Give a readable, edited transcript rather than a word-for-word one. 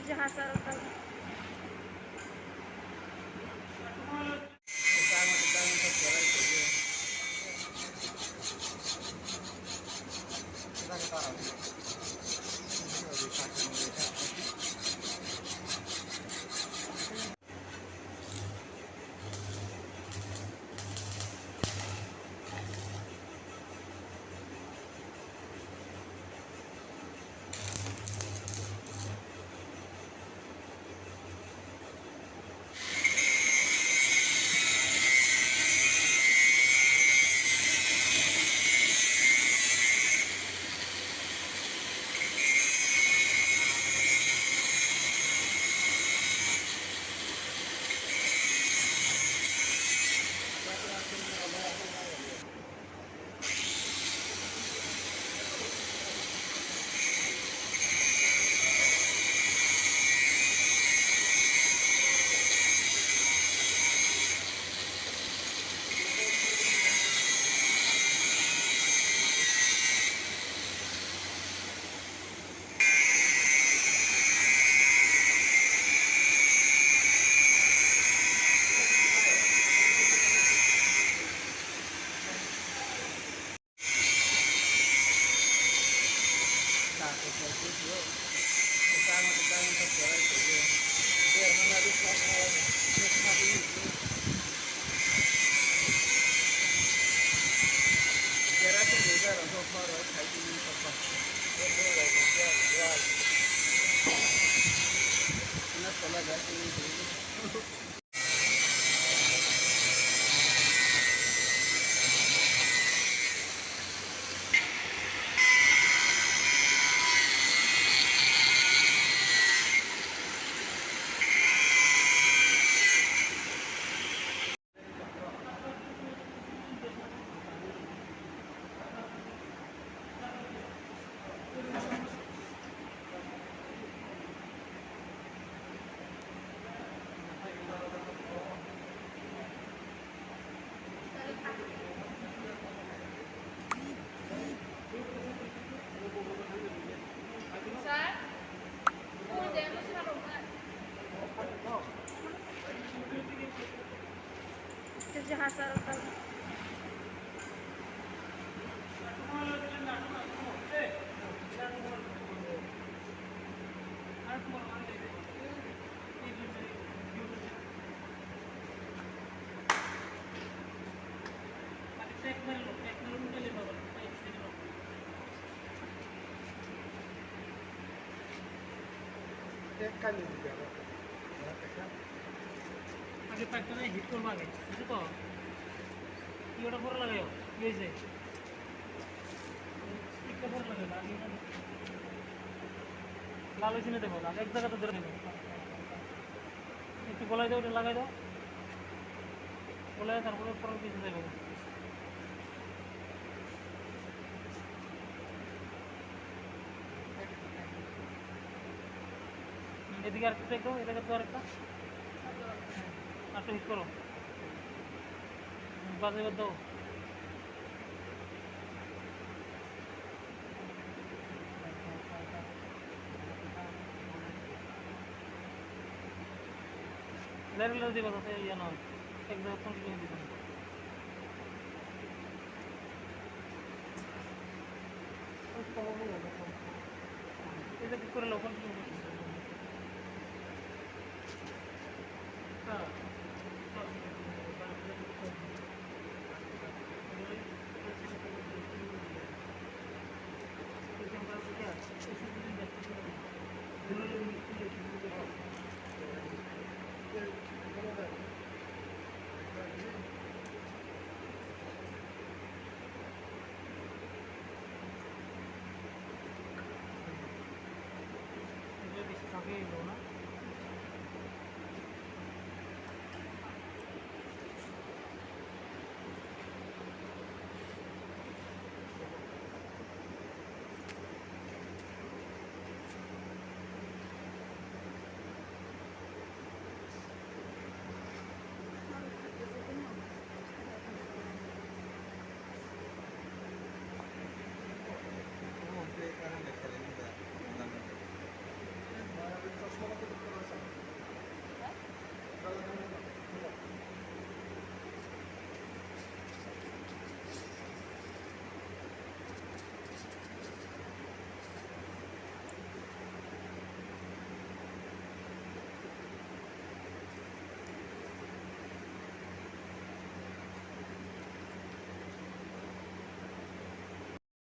Jahasa আগে প্যাকটা hit করবো আগে বুঝছো তো কি ওটা পরে লাগাও কি হয়েছে স্টিকটা পরে লাগাও আগে লাল হয়েছে না দেবো লাল এক জায়গাতে ধরে নেবো একটু গলায় দাও ওটা লাগাই দাও গলায় তারপরে পরের পিছনে দেবো এদিকে আরেকটা দেখো এটাকে তো আরেকটা আরেকটা হিট করো বাজে বাদ দাও লেয়ার দিবা যাতে ইয়ে নয় এক জায়গায় কন্টিনিউ দিবেন এটা ঠিক করে লো কন্টিনিউ